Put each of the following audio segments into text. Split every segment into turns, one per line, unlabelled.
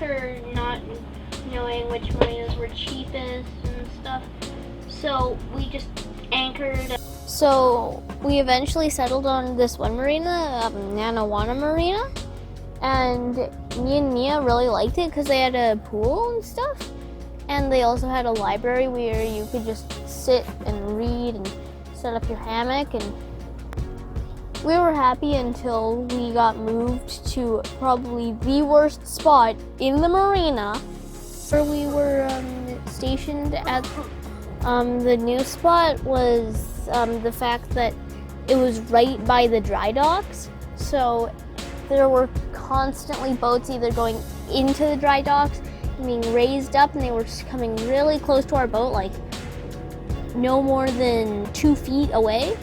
after not knowing which marinas were cheapest and stuff, so we just anchored. So we eventually settled on this one marina, Nanawana Marina, and me and Mia really liked it because they had a pool and stuff, and they also had a library where you could just sit and read and set up your hammock, and we were happy until we got moved to probably the worst spot in the marina, where we were stationed at. The new spot was the fact that it was right by the dry docks, so there were constantly boats either going into the dry docks and being raised up, and they were coming really close to our boat, like no more than 2 feet away.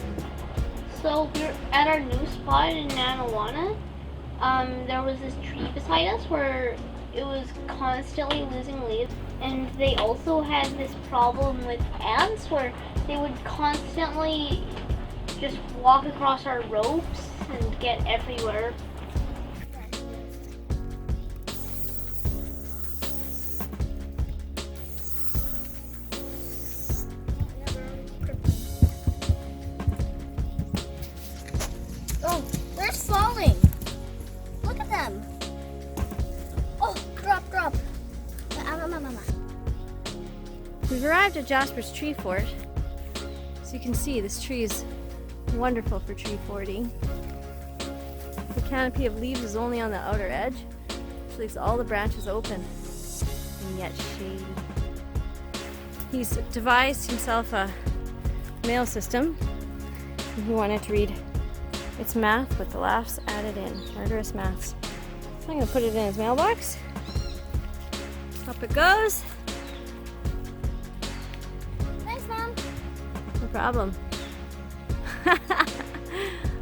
So we're at our new spot in Nanawana. There was this tree beside us where it was constantly losing leaves, and they also had this problem with ants where they would constantly just walk across our ropes and get everywhere.
Oh, they're falling. Look at them. Oh, drop.
We've arrived at Jasper's tree fort. So you can see this tree is wonderful for tree forting. The canopy of leaves is only on the outer edge, which leaves all the branches open and yet shady. He's devised himself a mail system. He wanted to read its math with the laughs added in, murderous maths. So I'm going to put it in his mailbox. Up it goes.
Thanks, Mom.
No problem.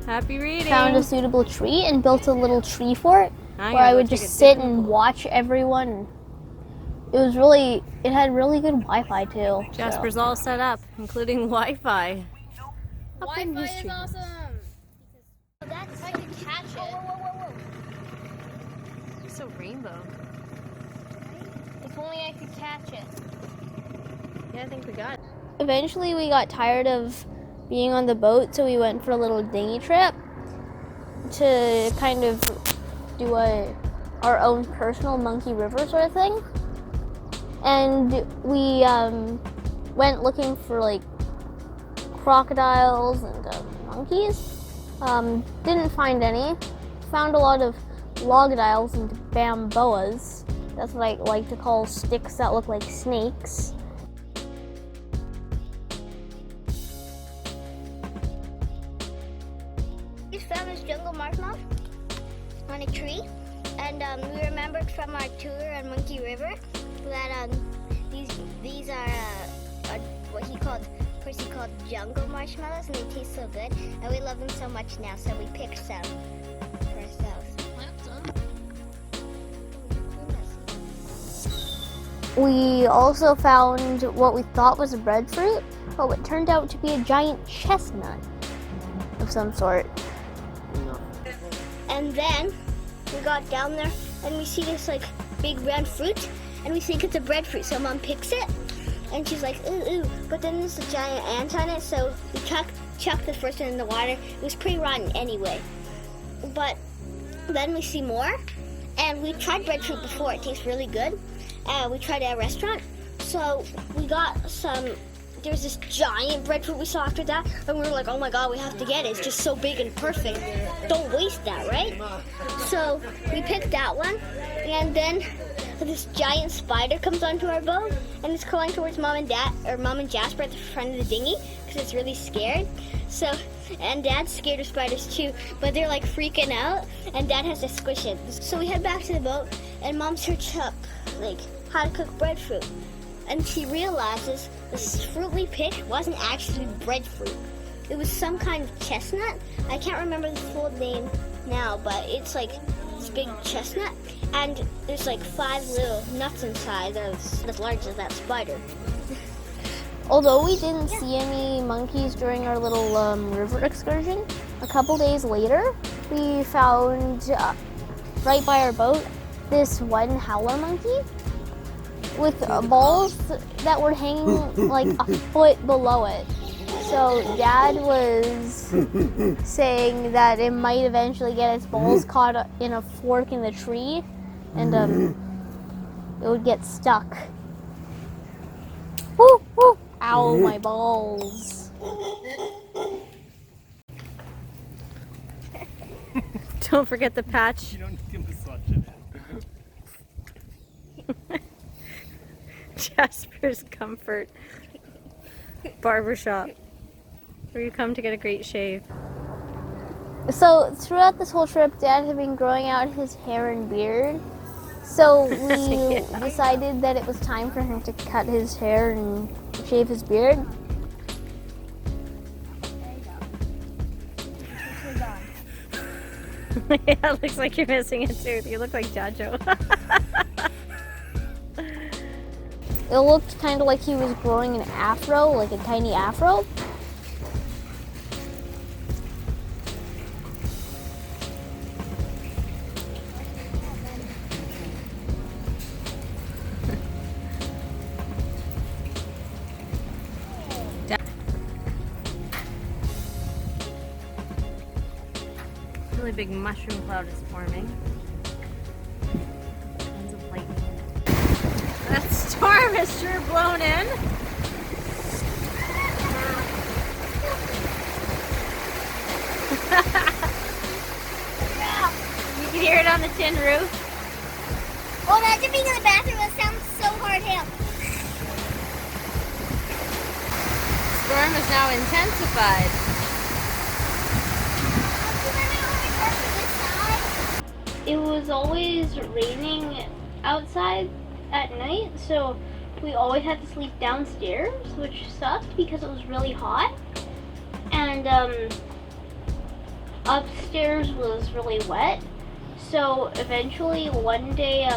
Happy reading.
Found a suitable tree and built a little tree fort where I would just sit and watch everyone. It had really good Wi-Fi too.
Jasper's all set up, including Wi-Fi.
Wi-Fi is awesome. That's how you catch it. Whoa.
It's so rainbow.
If only I could catch it.
Yeah, I think we got it.
Eventually we got tired of being on the boat, so we went for a little dinghy trip to kind of do our own personal Monkey River sort of thing. And we went looking for like crocodiles and monkeys. Didn't find any. Found a lot of logodiles and bamboas. That's what I like to call sticks that look like snakes.
We found this jungle marshmallow on a tree, and we remembered from our tour on Monkey River that these are what Percy called jungle marshmallows, and they taste so good, and we love them so much now, so we picked some for ourselves.
We also found what we thought was a breadfruit, but what turned out to be a giant chestnut of some sort.
And then we got down there and we see this like big round fruit, and we think it's a breadfruit, so Mom picks it and she's like, ooh, but then there's a giant ant on it, so we chucked the first one in the water. It was pretty rotten anyway. But then we see more, and we tried breadfruit before. It tastes really good. We tried it at a restaurant, so we got some. There's this giant breadfruit we saw after that, and we were like, oh my god, we have to get it. It's just so big and perfect. Don't waste that, right? So we picked that one, and then this giant spider comes onto our boat, and it's crawling towards Mom and Jasper at the front of the dinghy, because it's really scared. So, and Dad's scared of spiders too, but they're like freaking out, and Dad has to squish it. So we head back to the boat, and Mom searched up, like, how to cook breadfruit. And she realizes this fruit we picked wasn't actually breadfruit. It was some kind of chestnut. I can't remember the full name now, but it's like this big chestnut, and there's like 5 little nuts inside that are as large as that spider.
Although we didn't see any monkeys during our little river excursion, a couple days later we found right by our boat this one howler monkey with balls that were hanging like a foot below it. So Dad was saying that it might eventually get its balls caught in a fork in the tree, and it would get stuck. Woo, woo. Ow, my balls.
Don't forget the patch.
You don't need to massage it.
Jasper's Comfort Barbershop, where you come to get a great shave.
So throughout this whole trip, Dad had been growing out his hair and beard. So we decided that it was time for him to cut his hair and shave his beard.
Yeah, it looks like you're missing a tooth. You look like Jajo.
It looked kind of like he was growing an afro, like a tiny afro.
Really big mushroom cloud is forming. Tons of lightning in it. That storm has sure blown in. You can hear it on the tin roof.
Oh, imagine being in the bathroom. It sounds so hard hit.
Storm is now intensified.
It was always raining outside at night, so we always had to sleep downstairs, which sucked because it was really hot. And upstairs was really wet. So eventually one day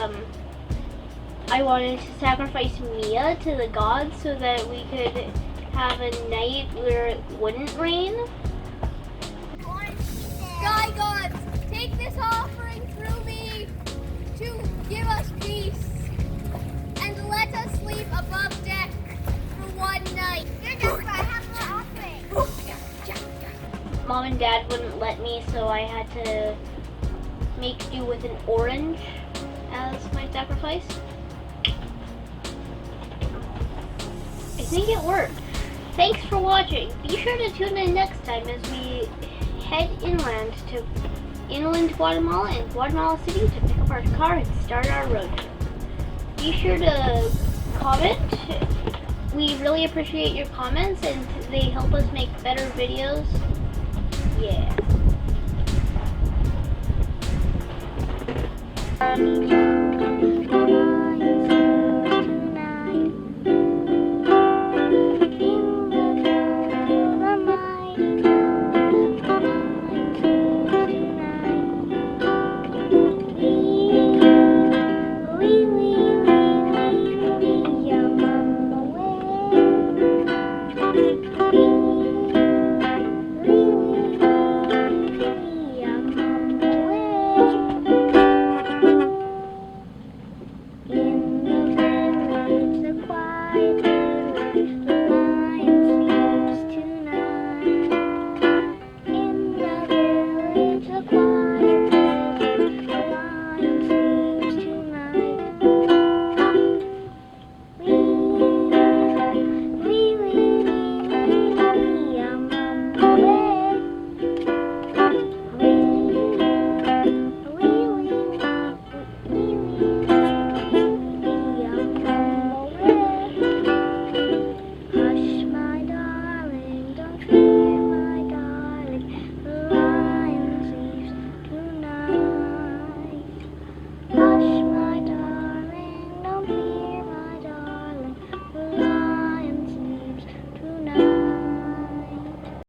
I wanted to sacrifice Mia to the gods so that we could have a night where it wouldn't rain.
Sky gods, take this offering through me to give us peace, and let us sleep above deck for one night. You're just right, have more offering.
Mom and Dad wouldn't let me, so I had to make do with an orange as my sacrifice. I think it worked. Thanks for watching. Be sure to tune in next time as we head inland to Guatemala and Guatemala City to pick up our car and start our road trip. Be sure to comment. We really appreciate your comments and they help us make better videos. Yeah.